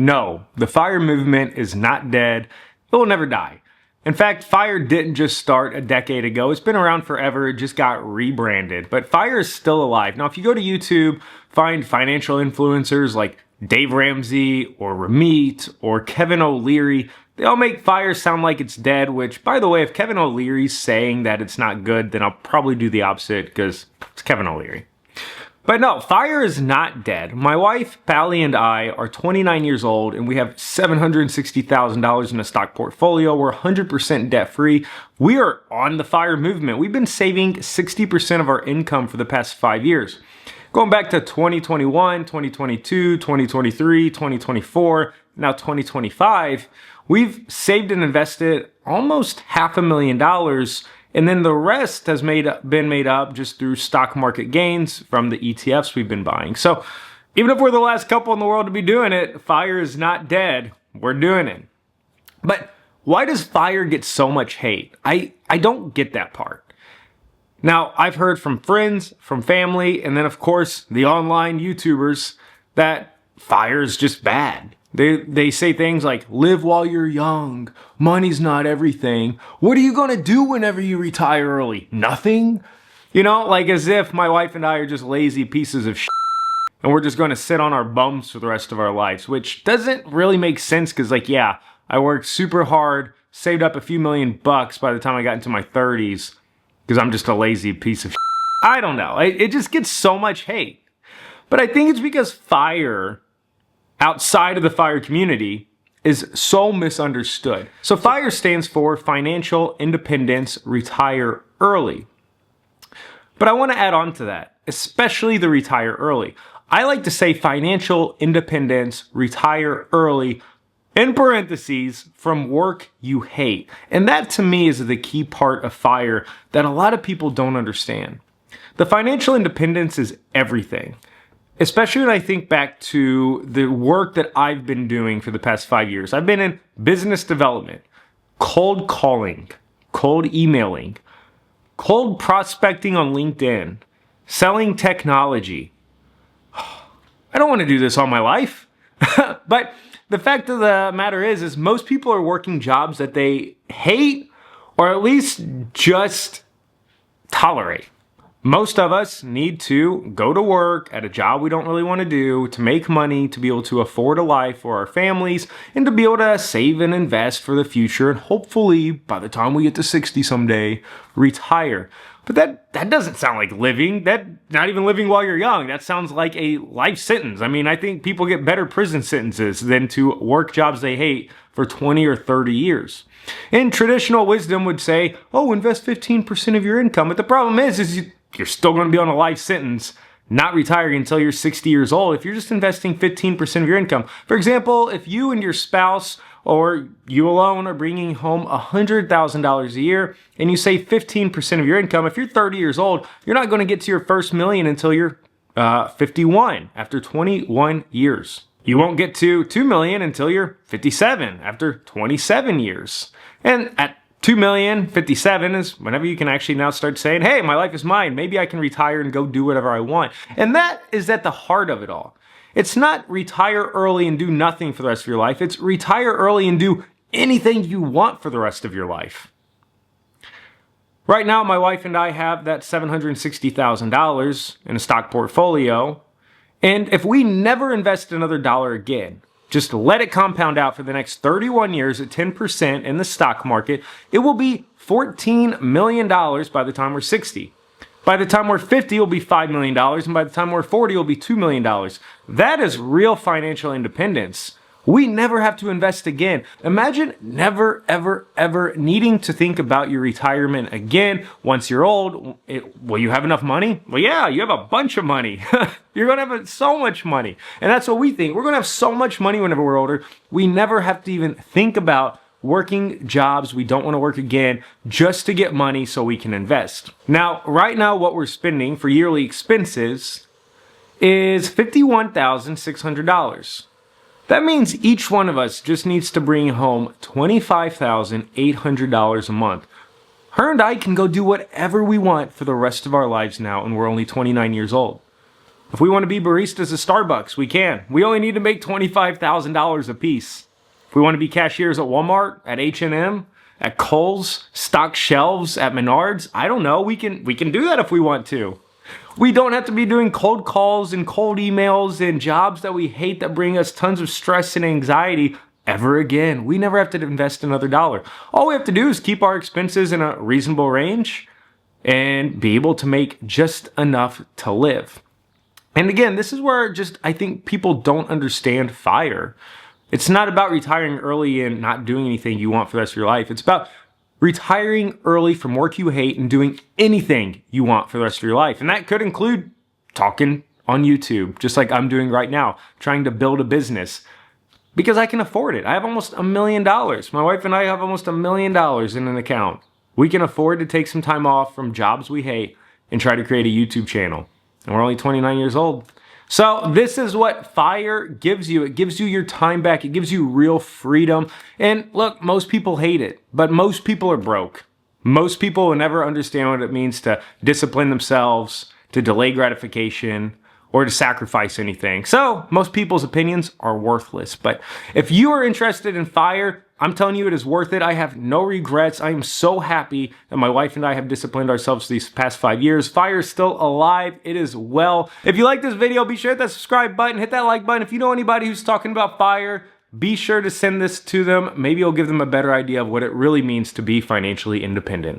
No, the FIRE movement is not dead. It will never die. In fact, FIRE didn't just start a decade ago. It's been around forever. It just got rebranded. But FIRE is still alive. Now, if you go to YouTube, find financial influencers like Dave Ramsey or Ramit or Kevin O'Leary. They all make FIRE sound like it's dead, which, by the way, if Kevin O'Leary's saying that it's not good, then I'll probably do the opposite because it's Kevin O'Leary. But no, FIRE is not dead. My wife, Pally, and I are 29 years old, and we have $760,000 in a stock portfolio. We're 100% debt-free. We are on the FIRE movement. We've been saving 60% of our income for the past 5 years. Going back to 2021, 2022, 2023, 2024, now 2025, we've saved and invested almost $500,000, and then the rest has been made up just through stock market gains from the ETFs we've been buying. So even if we're the last couple in the world to be doing it, FIRE is not dead. We're doing it. But why does FIRE get so much hate? I don't get that part. Now, I've heard from friends, from family, and then of course the online YouTubers that FIRE is just bad. They say things like, live while you're young, money's not everything. What are you gonna do whenever you retire early? Nothing? You know, like as if my wife and I are just lazy pieces of shit and we're just gonna sit on our bums for the rest of our lives, which doesn't really make sense because like, yeah, I worked super hard, saved up a few $1,000,000 by the time I got into my 30s because I'm just a lazy piece of shit. I don't know. It just gets so much hate. But I think it's because FIRE, outside of the FIRE community, is so misunderstood. So FIRE stands for Financial Independence Retire Early. But I want to add on to that, especially the retire early. I like to say financial independence, retire early, in parentheses, from work you hate. And that to me is the key part of FIRE that a lot of people don't understand. The financial independence is everything. Especially when I think back to the work that I've been doing for the past 5 years. I've been in business development, cold calling, cold emailing, cold prospecting on LinkedIn, selling technology. I don't want to do this all my life. But the fact of the matter is most people are working jobs that they hate or at least just tolerate. Most of us need to go to work at a job we don't really want to do to make money, to be able to afford a life for our families, and to be able to save and invest for the future, and hopefully, by the time we get to 60 someday, retire. But that doesn't sound like living. Not even living while you're young. That sounds like a life sentence. I mean, I think people get better prison sentences than to work jobs they hate for 20 or 30 years. And traditional wisdom would say, oh, invest 15% of your income. But the problem is you're still going to be on a life sentence, not retiring until you're 60 years old if you're just investing 15% of your income. For example, if you and your spouse or you alone are bringing home $100,000 a year and you save 15% of your income, if you're 30 years old, you're not going to get to your first million until you're 51 after 21 years. You won't get to 2 million until you're 57 after 27 years. And at 2 million, 57 is whenever you can actually now start saying, hey, my life is mine. Maybe I can retire and go do whatever I want. And that is at the heart of it all. It's not retire early and do nothing for the rest of your life. It's retire early and do anything you want for the rest of your life. Right now, my wife and I have that $760,000 in a stock portfolio. And if we never invest another dollar again, just let it compound out for the next 31 years at 10% in the stock market, it will be $14 million by the time we're 60. By the time we're 50, it'll be $5 million. And by the time we're 40, it'll be $2 million. That is real financial independence. We never have to invest again. Imagine never, ever, ever needing to think about your retirement again. Once you're old, will you have enough money? Well, yeah, you have a bunch of money. You're going to have so much money. And that's what we think. We're going to have so much money whenever we're older. We never have to even think about working jobs we don't want to work again just to get money so we can invest. Now, right now, what we're spending for yearly expenses is $51,600. That means each one of us just needs to bring home $25,800 a month. Her and I can go do whatever we want for the rest of our lives now, and we're only 29 years old. If we want to be baristas at Starbucks, we can. We only need to make $25,000 a piece. If we want to be cashiers at Walmart, at H&M, at Kohl's, stock shelves at Menards, I don't know, we can do that if we want to. We don't have to be doing cold calls and cold emails and jobs that we hate that bring us tons of stress and anxiety ever again. We never have to invest another dollar. All we have to do is keep our expenses in a reasonable range and be able to make just enough to live. And again, this is where I think people don't understand FIRE. It's not about retiring early and not doing anything you want for the rest of your life. It's about retiring early from work you hate and doing anything you want for the rest of your life. And that could include talking on YouTube, just like I'm doing right now, trying to build a business because I can afford it. I have almost $1 million. My wife and I have almost $1 million in an account. We can afford to take some time off from jobs we hate and try to create a YouTube channel. And we're only 29 years old. So this is what FIRE gives you. It gives you your time back. It gives you real freedom. And look, most people hate it, but most people are broke. Most people will never understand what it means to discipline themselves, to delay gratification, or to sacrifice anything. So most people's opinions are worthless. But if you are interested in FIRE, I'm telling you it is worth it. I have no regrets. I am so happy that my wife and I have disciplined ourselves these past 5 years. FIRE is still alive. It is well. If you like this video, be sure to hit that subscribe button, hit that like button. If you know anybody who's talking about FIRE, be sure to send this to them. Maybe it'll give them a better idea of what it really means to be financially independent.